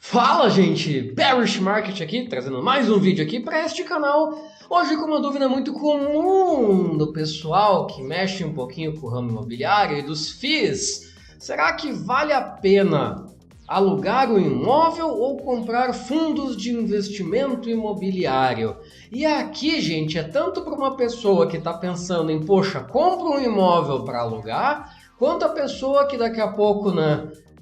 Fala, gente! Bearish Market aqui, trazendo mais um vídeo aqui para este canal. Hoje com uma dúvida muito comum do pessoal que mexe um pouquinho com o ramo imobiliário e dos FIIs. Será que vale a pena alugar um imóvel ou comprar fundos de investimento imobiliário? E aqui, gente, é tanto para uma pessoa que está pensando em, poxa, compra um imóvel para alugar, quanto a pessoa que daqui a pouco,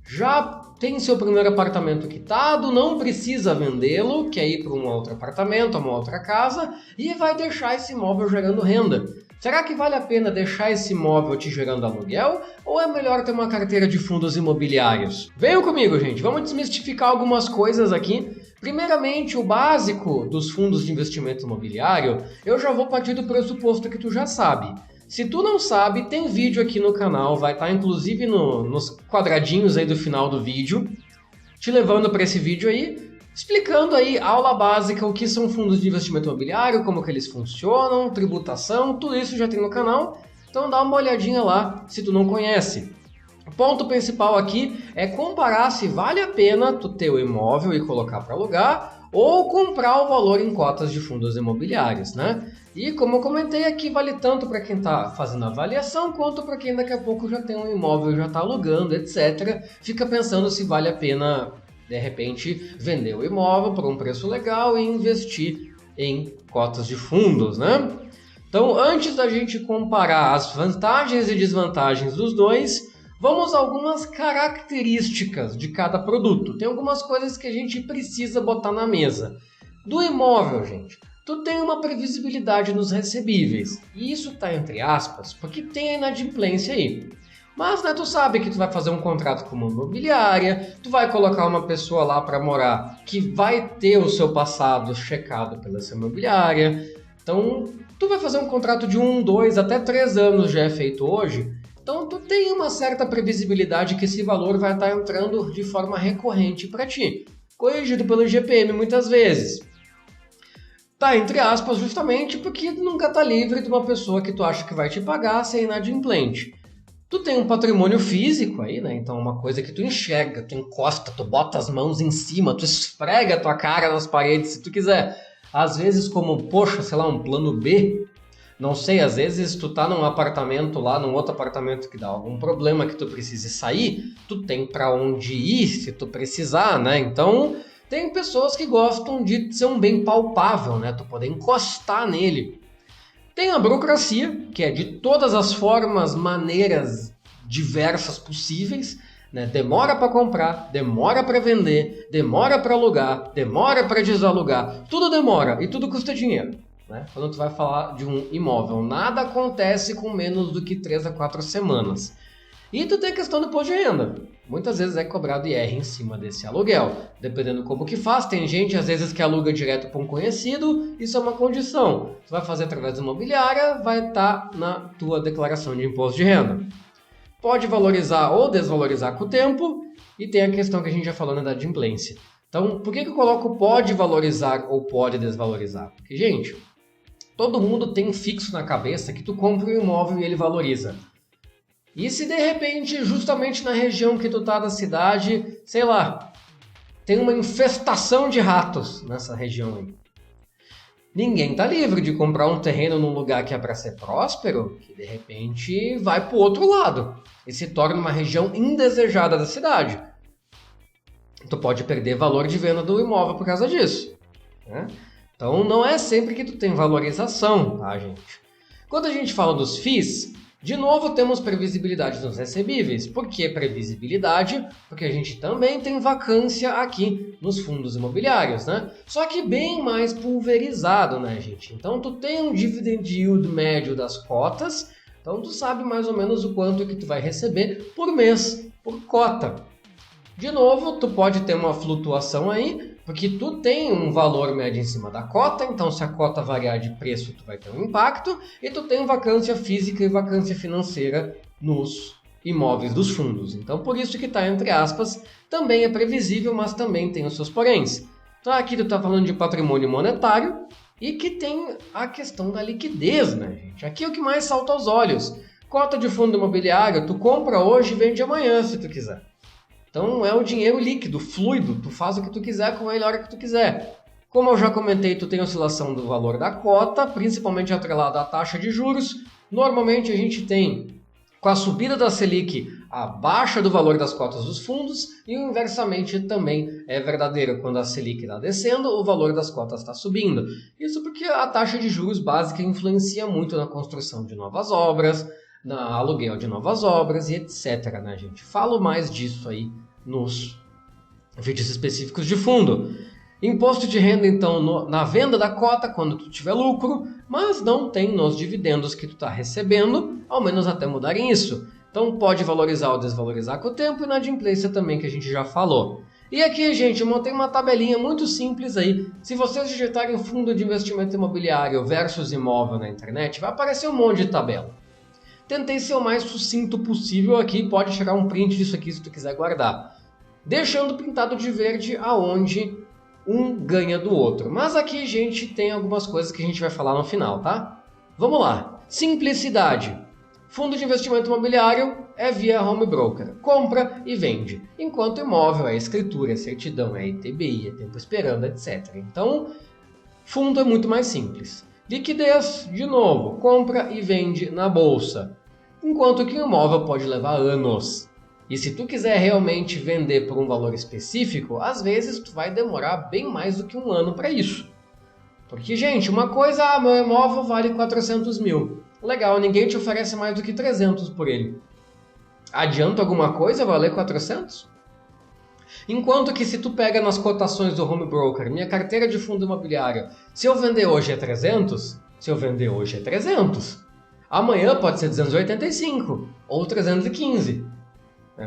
já tem seu primeiro apartamento quitado, não precisa vendê-lo, quer ir para um outro apartamento, uma outra casa e vai deixar esse imóvel gerando renda. Será que vale a pena deixar esse imóvel te gerando aluguel ou é melhor ter uma carteira de fundos imobiliários? Venham comigo, gente, vamos desmistificar algumas coisas aqui. Primeiramente, o básico dos fundos de investimento imobiliário, eu já vou partir do pressuposto que tu já sabe. Se tu não sabe, tem vídeo aqui no canal, vai estar inclusive nos quadradinhos aí do final do vídeo, te levando para esse vídeo aí, explicando aí aula básica, o que são fundos de investimento imobiliário, como que eles funcionam, tributação, tudo isso já tem no canal, então dá uma olhadinha lá se tu não conhece. O ponto principal aqui é comparar se vale a pena tu ter o imóvel e colocar para alugar ou comprar o valor em cotas de fundos imobiliários, né? E como eu comentei aqui, vale tanto para quem está fazendo a avaliação, quanto para quem daqui a pouco já tem um imóvel, já está alugando, etc. Fica pensando se vale a pena, de repente, vender o imóvel por um preço legal e investir em cotas de fundos, né? Então, antes da gente comparar as vantagens e desvantagens dos dois, vamos a algumas características de cada produto. Tem algumas coisas que a gente precisa botar na mesa. Do imóvel, gente, tu tem uma previsibilidade nos recebíveis. E isso tá entre aspas, porque tem a inadimplência aí. Mas tu sabe que tu vai fazer um contrato com uma imobiliária, tu vai colocar uma pessoa lá para morar que vai ter o seu passado checado pela essa imobiliária. Então, tu vai fazer um contrato de 1, 2, até 3 anos já é feito hoje. Então, tu tem uma certa previsibilidade que esse valor vai estar entrando de forma recorrente para ti, corrigido pelo IGPM muitas vezes. Tá, entre aspas, justamente porque nunca tá livre de uma pessoa que tu acha que vai te pagar ser inadimplente. Tu tem um patrimônio físico aí, né? Então, uma coisa que tu enxerga, tu encosta, tu bota as mãos em cima, tu esfrega a tua cara nas paredes se tu quiser. Às vezes, como, poxa, sei lá, um plano B. Não sei, às vezes tu tá num apartamento lá, num outro apartamento que dá algum problema que tu precise sair, tu tem pra onde ir se tu precisar, né? Então, tem pessoas que gostam de ser um bem palpável, né? Tu poder encostar nele. Tem a burocracia, que é de todas as formas, maneiras diversas possíveis, né? Demora para comprar, demora para vender, demora para alugar, demora para desalugar, tudo demora e tudo custa dinheiro. Quando tu vai falar de um imóvel, nada acontece com menos do que 3 a 4 semanas. E tu tem a questão do imposto de renda. Muitas vezes é cobrado IR em cima desse aluguel. Dependendo como que faz, tem gente às vezes que aluga direto para um conhecido, isso é uma condição. Tu vai fazer através da imobiliária, vai estar na tua declaração de imposto de renda. Pode valorizar ou desvalorizar com o tempo, e tem a questão que a gente já falou na inadimplência. Então, por que eu coloco pode valorizar ou pode desvalorizar? Porque, gente, todo mundo tem fixo na cabeça que tu compra um imóvel e ele valoriza. E se de repente, justamente na região que tu tá da cidade, sei lá, tem uma infestação de ratos nessa região aí. Ninguém tá livre de comprar um terreno num lugar que é para ser próspero, que de repente vai pro outro lado e se torna uma região indesejada da cidade. Tu pode perder valor de venda do imóvel por causa disso, né? Então, não é sempre que tu tem valorização, tá, gente? Quando a gente fala dos FIIs, de novo temos previsibilidade nos recebíveis. Por que previsibilidade? Porque a gente também tem vacância aqui nos fundos imobiliários, né? Só que bem mais pulverizado, né, gente? Então, tu tem um dividend yield médio das cotas, então tu sabe mais ou menos o quanto que tu vai receber por mês, por cota. De novo, tu pode ter uma flutuação aí, porque tu tem um valor médio em cima da cota, então se a cota variar de preço, tu vai ter um impacto, e tu tem vacância física e vacância financeira nos imóveis dos fundos. Então, por isso que está entre aspas, também é previsível, mas também tem os seus poréns. Então, aqui tu está falando de patrimônio monetário e que tem a questão da liquidez, né, gente? Aqui é o que mais salta aos olhos. Cota de fundo imobiliário, tu compra hoje e vende amanhã, se tu quiser. Então é o dinheiro líquido, fluido, tu faz o que tu quiser com ele a hora que tu quiser. Como eu já comentei, tu tem oscilação do valor da cota, principalmente atrelada à taxa de juros. Normalmente a gente tem, com a subida da Selic, a baixa do valor das cotas dos fundos e inversamente também é verdadeiro. Quando a Selic está descendo, o valor das cotas está subindo. Isso porque a taxa de juros básica influencia muito na construção de novas obras, no aluguel de novas obras e etc, né, gente? Falo mais disso aí nos vídeos específicos de fundo. Imposto de renda, então, na venda da cota, quando tu tiver lucro, mas não tem nos dividendos que tu está recebendo, ao menos até mudarem isso. Então pode valorizar ou desvalorizar com o tempo e na inadimplência também, que a gente já falou. E aqui, gente, eu montei uma tabelinha muito simples aí. Se vocês digitarem fundo de investimento imobiliário versus imóvel na internet, vai aparecer um monte de tabela. Tentei ser o mais sucinto possível aqui, pode tirar um print disso aqui se tu quiser guardar. Deixando pintado de verde aonde um ganha do outro. Mas aqui, gente, tem algumas coisas que a gente vai falar no final, tá? Vamos lá. Simplicidade. Fundo de investimento imobiliário é via home broker. Compra e vende. Enquanto imóvel é escritura, é certidão, é ITBI, é tempo esperando, etc. Então, fundo é muito mais simples. Liquidez, de novo, compra e vende na bolsa. Enquanto que o imóvel pode levar anos. E se tu quiser realmente vender por um valor específico, às vezes tu vai demorar bem mais do que um ano para isso. Porque, gente, uma coisa, meu imóvel vale 400 mil. Legal, ninguém te oferece mais do que 300 por ele. Adianta alguma coisa valer 400? Enquanto que se tu pega nas cotações do home broker, minha carteira de fundo imobiliário, se eu vender hoje é 300, se eu vender hoje é 300. Amanhã pode ser 285 ou 315.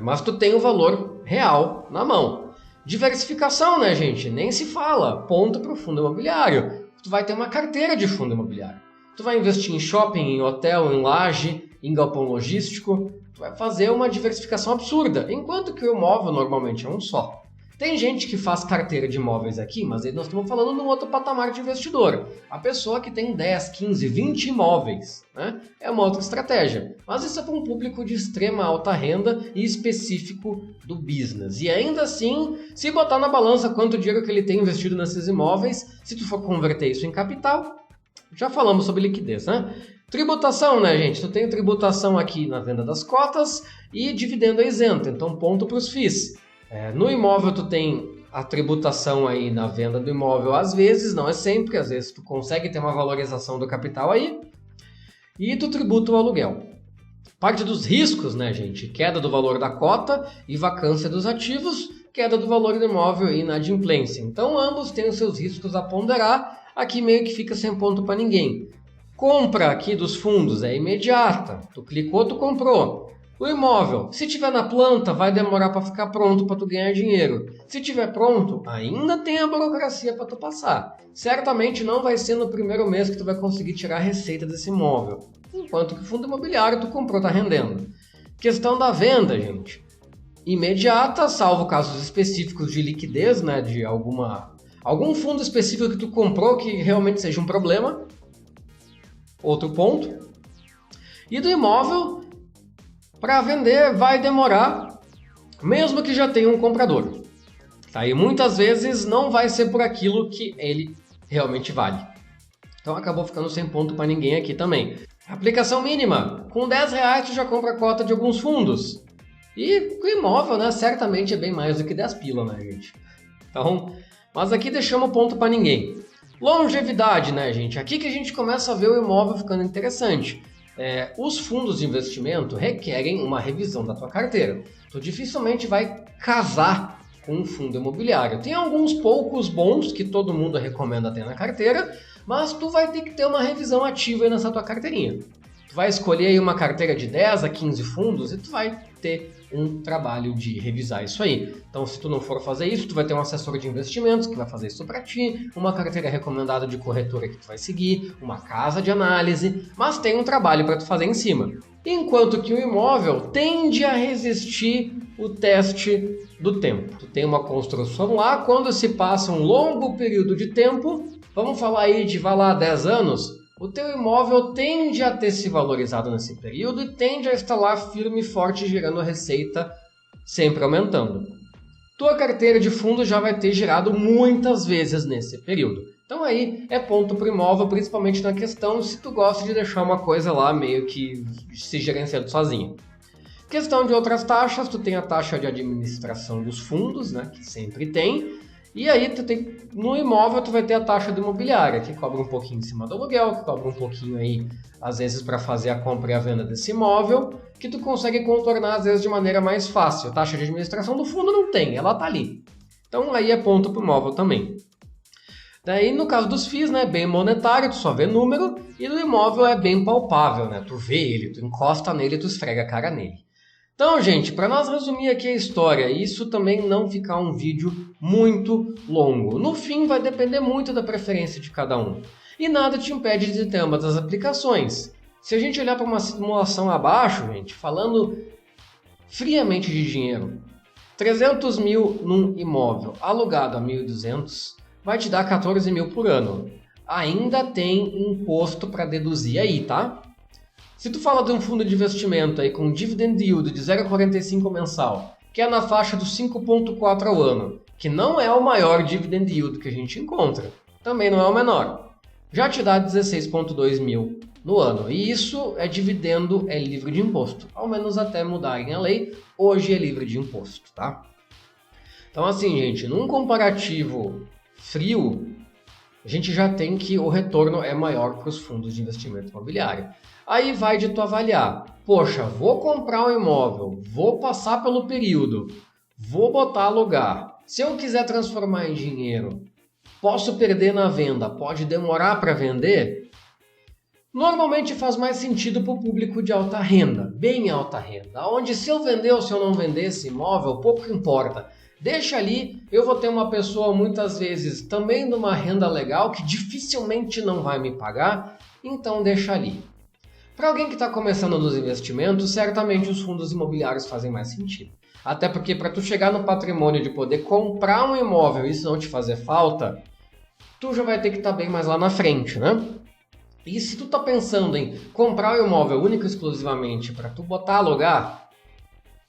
Mas tu tem o valor real na mão. Diversificação, né, gente? Nem se fala. Ponto para o fundo imobiliário. Tu vai ter uma carteira de fundo imobiliário. Tu vai investir em shopping, em hotel, em laje, em galpão logístico. Tu vai fazer uma diversificação absurda. Enquanto que o imóvel normalmente é um só. Tem gente que faz carteira de imóveis aqui, mas aí nós estamos falando num outro patamar de investidor. A pessoa que tem 10, 15, 20 imóveis, né? É uma outra estratégia. Mas isso é para um público de extrema alta renda e específico do business. E ainda assim, se botar na balança quanto dinheiro que ele tem investido nesses imóveis, se tu for converter isso em capital, já falamos sobre liquidez, né? Tributação, né, gente? Tu tem tributação aqui na venda das cotas e dividendo é isento, então ponto para os FIIs. No imóvel tu tem a tributação aí na venda do imóvel, às vezes, não é sempre, às vezes tu consegue ter uma valorização do capital aí, e tu tributa o aluguel. Parte dos riscos, né, gente? Queda do valor da cota e vacância dos ativos, queda do valor do imóvel e inadimplência. Então ambos têm os seus riscos a ponderar, aqui meio que fica sem ponto para ninguém. Compra aqui dos fundos é imediata, tu clicou, tu comprou. O imóvel, se tiver na planta, vai demorar para ficar pronto para tu ganhar dinheiro. Se tiver pronto, ainda tem a burocracia para tu passar. Certamente não vai ser no primeiro mês que tu vai conseguir tirar a receita desse imóvel. Enquanto que o fundo imobiliário tu comprou, tá rendendo. Questão da venda, gente. Imediata, salvo casos específicos de liquidez, né, de algum fundo específico que tu comprou que realmente seja um problema. Outro ponto. E do imóvel, para vender vai demorar, mesmo que já tenha um comprador. Tá? E muitas vezes não vai ser por aquilo que ele realmente vale. Então acabou ficando sem ponto para ninguém aqui também. Aplicação mínima. Com R$10 tu já compra a cota de alguns fundos. E o imóvel, né, certamente é bem mais do que 10 pila, né, gente? Então, mas aqui deixamos ponto para ninguém. Longevidade, né, gente? Aqui que a gente começa a ver o imóvel ficando interessante. Os fundos de investimento requerem uma revisão da tua carteira. Tu dificilmente vai casar com um fundo imobiliário. Tem alguns poucos bons que todo mundo recomenda ter na carteira, mas tu vai ter que ter uma revisão ativa aí nessa tua carteirinha. Tu vai escolher aí uma carteira de 10 a 15 fundos e tu vai ter um trabalho de revisar isso aí. Então, se tu não for fazer isso, tu vai ter um assessor de investimentos que vai fazer isso para ti, uma carteira recomendada de corretora que tu vai seguir, uma casa de análise, mas tem um trabalho para tu fazer em cima. Enquanto que o imóvel tende a resistir o teste do tempo. Tu tem uma construção lá, quando se passa um longo período de tempo, vamos falar aí de, 10 anos, o teu imóvel tende a ter se valorizado nesse período e tende a estar lá firme e forte, gerando receita sempre aumentando. Tua carteira de fundos já vai ter girado muitas vezes nesse período. Então aí é ponto pro imóvel, principalmente na questão se tu gosta de deixar uma coisa lá meio que se gerenciando sozinho. Questão de outras taxas, tu tem a taxa de administração dos fundos, né, que sempre tem, e aí tu tem, no imóvel tu vai ter a taxa do imobiliária, que cobra um pouquinho em cima do aluguel, que cobra um pouquinho aí, às vezes, para fazer a compra e a venda desse imóvel, que tu consegue contornar, às vezes, de maneira mais fácil. A taxa de administração do fundo não tem, ela tá ali. Então aí é ponto pro imóvel também. Daí, no caso dos FIIs, né, bem monetário, tu só vê número, e do imóvel é bem palpável, né, tu vê ele, tu encosta nele, tu esfrega a cara nele. Então, gente, para nós resumir aqui a história, isso também não ficar um vídeo muito longo. No fim, vai depender muito da preferência de cada um. E nada te impede de ter ambas as aplicações. Se a gente olhar para uma simulação abaixo, gente, falando friamente de dinheiro, 300 mil num imóvel alugado a 1.200 vai te dar 14 mil por ano. Ainda tem imposto para deduzir aí, tá? Se tu fala de um fundo de investimento aí com dividend yield de 0,45 mensal, que é na faixa dos 5,4 ao ano, que não é o maior dividend yield que a gente encontra, também não é o menor, já te dá 16,2 mil no ano. E isso é dividendo, é livre de imposto. Ao menos até mudarem a lei, hoje é livre de imposto, tá? Então assim, gente, num comparativo frio, a gente já tem que o retorno é maior para os fundos de investimento imobiliário. Aí vai de tu avaliar, poxa, vou comprar um imóvel, vou passar pelo período, vou botar alugar. Se eu quiser transformar em dinheiro, posso perder na venda, pode demorar para vender? Normalmente faz mais sentido para o público de alta renda, bem alta renda, onde se eu vender ou se eu não vender esse imóvel, pouco importa. Deixa ali, eu vou ter uma pessoa muitas vezes também de uma renda legal que dificilmente não vai me pagar, então deixa ali. Para alguém que está começando nos investimentos, certamente os fundos imobiliários fazem mais sentido. Até porque para tu chegar no patrimônio de poder comprar um imóvel e isso não te fazer falta, tu já vai ter que estar bem mais lá na frente, né? E se tu tá pensando em comprar um imóvel único e exclusivamente para tu botar alugar,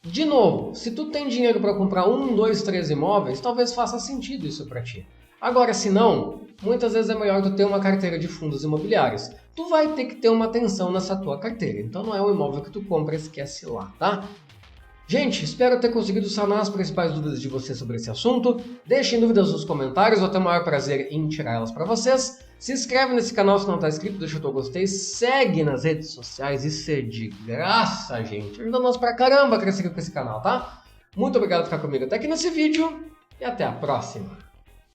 de novo, se tu tem dinheiro para comprar 1, 2, 3 imóveis, talvez faça sentido isso para ti. Agora, se não, muitas vezes é melhor tu ter uma carteira de fundos imobiliários. Tu vai ter que ter uma atenção nessa tua carteira, então não é o imóvel que tu compra, esquece lá, tá? Gente, espero ter conseguido sanar as principais dúvidas de vocês sobre esse assunto. Deixem dúvidas nos comentários, eu tenho o maior prazer em tirar elas para vocês. Se inscreve nesse canal se não está inscrito, deixa o teu gostei, segue nas redes sociais, isso é de graça, gente. Ajuda nós pra caramba a crescer com esse canal, tá? Muito obrigado por ficar comigo até aqui nesse vídeo e até a próxima.